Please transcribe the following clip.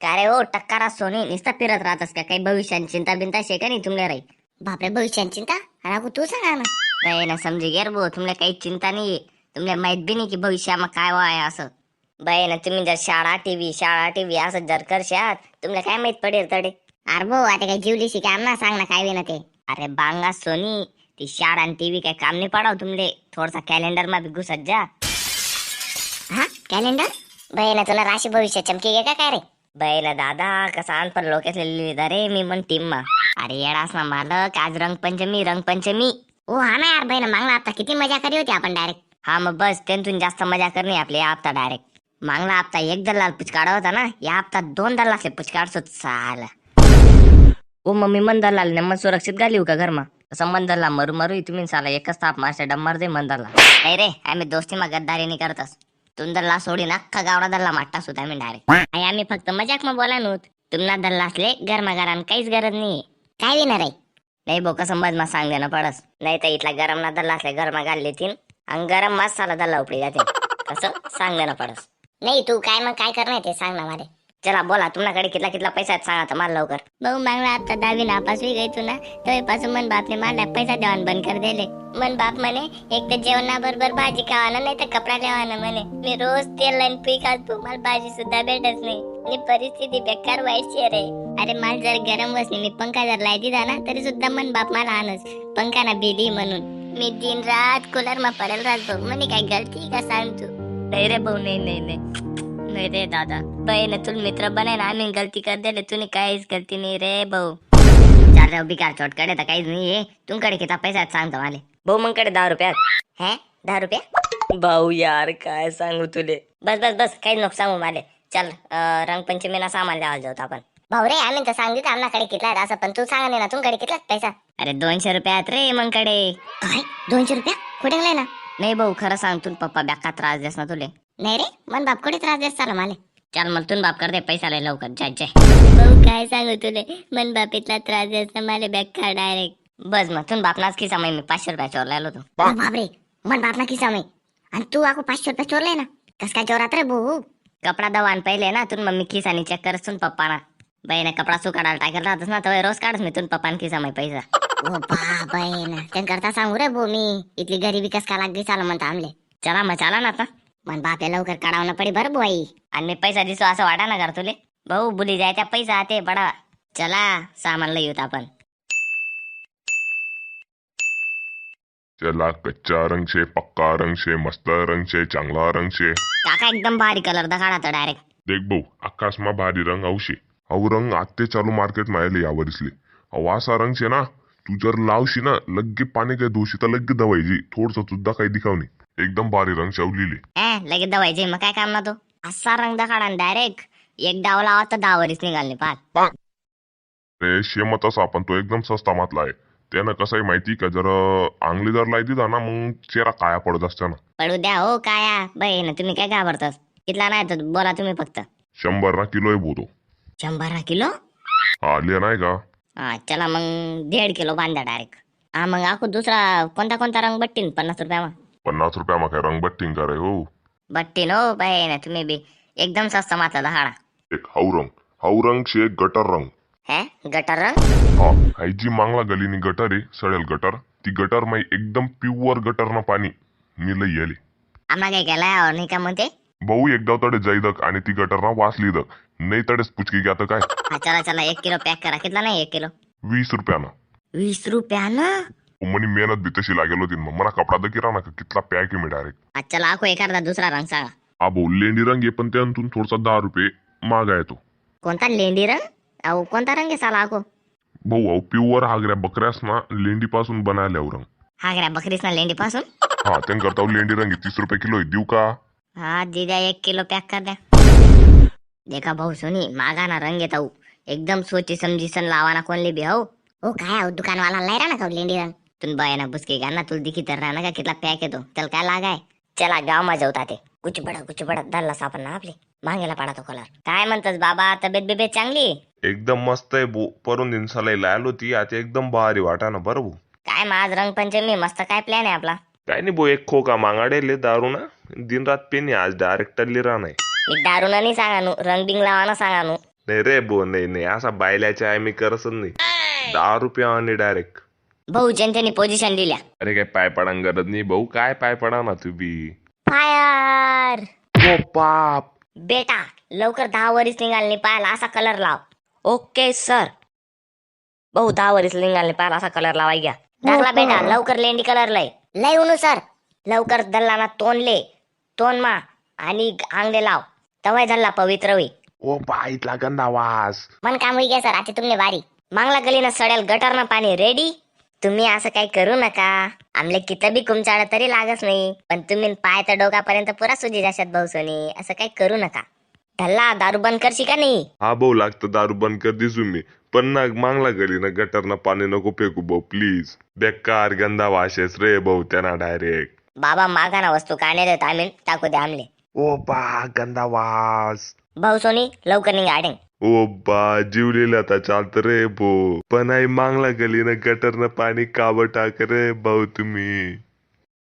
काय रे हो टक्कारा सोनी नुसता फिरत राहतस का? काही भविष्याची चिंता बिंता शे का नाही तुमले राही? बापरे भविष्याची चिंता आणि तू सांगा ना. बाई ना समजी गेर भाऊ तुमले काही चिंता नाहीये. तुमले माहित बी नाही की भविष्यामा काय व्हाय असं. बाई ना तुम्ही जर शाळा टीव्ही असं जर करशात तुमले काय माहित पडेल तडे. अरे भाऊ आता काय जीवलीशी काय आम्हाला सांग ना काय ना ते. अरे बांगा सोनी ती शाळा आणि टीव्ही काय काम नाही पडाव तुमले. थोडसा कॅलेंडर मा भी घुसत जा. हा कॅलेंडर बहिण तुला राशी भविष्य चमकी गे का काय रे. बाई ना दादा कसा अनपण लोक लिहिलं रे मी मन टीम मा. अरे येडास ना मालक आज रंगपंचमी. ओ हा ना यार बहिण मागला आता किती मजा करी होती आपण डायरेक्ट. हा मग बस त्यांतून जास्त मजा करणे आपली या हप्ता डायरेक्ट. मागला हप्ता एक दलाल पुचकाडा होता ना, या हप्ता 2 दलाल पुचकाडसो साला. ओ मम्मी मन दलाल ने मन सुरक्षित घालीव का घरमा? तसं मन दलाल मरू तुम्ही साला एकच ताप मारसे डम्मर दे मन दलाल. नाही रे आम्ही दोस्ती मा गद्दारी नाही करतस. तुम दल्ला सोडी ना अख्खा गावडा दल्ला माट्टा सुद्धा आम्ही डायरेक्ट. आई आम्ही फक्त मजाक मग बोला नव्हत. तुम्हाला दल्ला असले गरमागरान काहीच गरज नाही. काय देणार आहे. नाही बो कसं मज मा सांग देणं पडस. नाही तर इथला गरम ना दल्ला असले गरमा घालले तीन आणि गरम मसाला दल्ला उपडी जाते. कसं सांग देणं पडस. नाही तू काय मग काय करणार ते सांग ना मला. चला बोला तुमच्याकडे कितला पैसा आहेत सांगा तर मला लवकर. भाऊ मागला आता 10वी नापास होई गई तू ना तेव्हापासून मन बापने मला पैसा देवान बंद कर दिले. मन बाप म्हणे एक तर जेवणा बरोबर भाजी खावाना नाही तर कपडा लेवाना म्हणे. मी रोज तेल लाईन पी खातो मला भाजी सुद्धा भेटत नाही. आणि परिस्थिती बेकार व्हायची रे. अरे मला जर गरम बसली मी पंखा जर लाई दिला ना तरी सुद्धा मन बाप मला आणस पंखा ना बिली म्हणून. मी दिन रात कूलर मा पडेल राहतो म्हणे काय गलती का सांग तू. नाही रे भाऊ नाही रे दादा. बहीण तुला मित्र बने ना आम्ही गलती कर दिले तुने काहीच गलती नाही रे भाऊ. चाल राव बिकार चोटकडे तर काहीच नाहीये. तुमकडे किती पैसा आहेत सांगतो मला. भाऊ मग कडे 10 रुपयात. हे 10 रुपये. भाऊ यार काय सांगू तुले. बस काही नको सांगू मला. चल रंगपंचमीला सामान द्यायला जाऊ आपण. भाऊ रे आम्ही तर सांगितलं आमच्याकडे कितला असं पण तू सांगा ना तुमकडे कितला पैसा. अरे 200 रुपयात रे मग कडे. काय 200 रुपया कुठे गेलाय ना. नाही भाऊ खरं सांग तुला पप्पा बॅका त्रास देस ना तुले. नाही रे मन बाप कुठे त्रास देत चालला मला. चल मग तुन बाप कर दे पैसा लय लवकर जय. भाऊ काय सांगू तुले मन बाप इतला त्रास देत मला बॅग खा डायरेक्ट. बस मग तुन बापनाच की समय मी 500 रुपया चोरला होतो. बापरे मन बाप ना किसा मी आणि तू आको 500 रुपये चोरले ना. कस काय चोरात रे भाऊ. कपडा दवान पहिले ना तुन मम्मी खिसानी चेक करस तुन पप्पा ना. बहीण कपडा सुकाडायला टाकेल राहतस ना तर रोज काढस मी तुन पप्पान खिसा मी पैसा. ओ बाप आहे ना त्या करता सांगू रे भाऊ मी इथली गरिबी कस का लागली चालू म्हणता आमले. चला मग चला ना आता. मन बाप लवकर काढावं पडे बरं भाऊ आई. आणि मी पैसा दिसो असं वाटा ना कर तुले. भाऊ बुली जाय त्या पैसा ते बडा. चला सामान लई होत आपण. चला कच्चा रंग शे पक्का रंग शे मस्त रंग शे चांगला रंग शे. काका एकदम भारी कलर दखाडा तर डायरेक्ट. देख भाऊ आकाशमा भारी रंग औशे. अहो रंग आत्ते चालू मार्केट मायले यावरीसले. अहो असा रंग शे ना तू जर लावशी ना लग्गे पाणी काय धुशी तर लग्गे दवायची थोडस सुद्धा काही दिखावणी. एकदम भारी रंग शवलीले. लगेच दवायचे मग काय काम ना तो. असा रंग दखाडा डायरेक्ट एक डाव लावा तर डावरीच निघालने पाच. रे शेमतच आपण तो एकदम स्वस्ता मातला आहे. त्यानं कसं आहे माहिती का जर आंगली जर लाई दिला ना मग चेहरा काया पडत असता ना. पडू द्या हो काया बहीण तुम्ही काय घाबरतास. कितला नाही तर बोला तुम्ही फक्त. 100 ना किलो आहे बोतो. 100 किलो. हा लिया नाही का. हा चला मग 1.5 किलो बांधा डायरेक्ट. हा मग आखो दुसरा कोणता रंग बट्टीन 50 रुपया मग. 50 रुपया मा काय रंग बट्टिंग करे हो. बट्टीन हो बहीण तुम्ही बी एकदम सस्ता मातला दहाडा. एक हाऊ रंग शे गटर रंग. हे गटर रंग. हा हाई जी मांगला गलीनी गटर आहे सडेल गटर ती गटर माई एकदम प्युअर गटर ना पाणी मी लई येले. आम्हा काय केलाय नाही का म्हणते. भाऊ एकदा तडे जाईदक आणि ती गटर ना वाचली दक नाही तडेच पुचकी घ्या तर काय. हा चला 1 किलो पॅक करा. कितला नाही 1 किलो. 20 रुपयानं. 20 रुपयानं. मनी मेहनत भी तशी लागेल होती मग मला कपडा दकिरा ना कितला पॅक आहे मी डायरेक्ट. हा चला आखो एखादा दुसरा रंग सांगा. हा भाऊ लेंडी रंग आहे पण त्यातून थोडसा 10 रुपये मागा येतो. कोणता लेंडी रंग. अहो कोणता रंग आहे साला आखो. भाऊ अहो प्युअर हागऱ्या बकऱ्यास ना लेंडी पासून बनायला रंग. हागऱ्या बकरीस ना लेंडी पासून. हा त्यांकरता लेंडी रंग 30 रुपये किलो आहे देऊ का. हा दे द्या 1 किलो पॅक कर द्या. देखा भाऊ सोनी मागा ना रंग येत एकदम सोची समजी सन लावाना कोणले बी हो. ओ काय दुकानवाला लाई ना का लेंडी रंग. तुम बयाना बुसके गा ना तुला दिखी तर राहना का कितला पॅक येतो त्याला काय लागाय. चला गाव मा जाऊ ते कुछ बडा धरला सापन ना आपले मागेला पडा तो कलर. काय म्हणतस बाबा तब्येत बिबेत चांगली. एकदम मस्त आहे बो परून दिवसाला लायल होती आता एकदम भारी वाटा ना बरं भाऊ. काय मग आज रंगपंचमी मस्त काय प्लॅन आहे आपला. काय नाही भाऊ एक खोका मागाडेले दारू ना दिन रात पेनी आज डायरेक्ट टल्ली राहणार. मी दारू नाही सांगा नु रंग बिंग लावा ना सांगा नु. नाही रे बो, नाही नाही, असा बायल्याच्या आहे मी करतच नाही. 10 रुपया आणि डायरेक्ट. भाऊ जनतेने पोझिशन दिल्या. अरे काय पाय पडा गरज नाही भाऊ, काय पाय पडा ना तुम्ही. फायर. ओ बाप. बेटा लवकर 10 वरीस निघाल पायाला असा कलर लाव. Okay sir. भाऊ 10 वरीस निघाल पायाला असा कलर लावाय घ्या. टाकला बेटा लवकर लेंडी कलर लय उनू सर. लवकर दल्लाना तोंड मा आणि आंगडे लाव. तवाय झाला पवित्र होई. ओ बाईतला गंदा वास. मन काम होई गया सर, आता तुमने बारी. मांगला गलीनं सडेल गटरनं पाणी रेडी. तुम्ही असं काही करू नका. आमले किती बी कुमचाळ तरी लागच नाही, पण तुम्ही पाय तर डोकापर्यंत पुरा सुजी जाशात भाऊसोनी. असं काही करू नका. धल्ला दारू बंद करशी का नाही? हा भाऊ लागतं दारू बंद कर दिसू मी, पण ना मागला गली ना गटरना पाणी नको फेकू भाऊ प्लीज. बेकार गंदा वाशेस रे भाऊ त्यांना डायरेक्ट. बाबा मागाना वस्तू काढणे देत आम्ही टाकू दे आमले. ओ बा गंदा वास. भाऊसोनी लवकर निघाडेंग. ओ बा जीवलेला आता चालत रे भाऊ, पण आई मागला गली ना गटरनं पाणी काबं टाक रे भाऊ तुम्ही.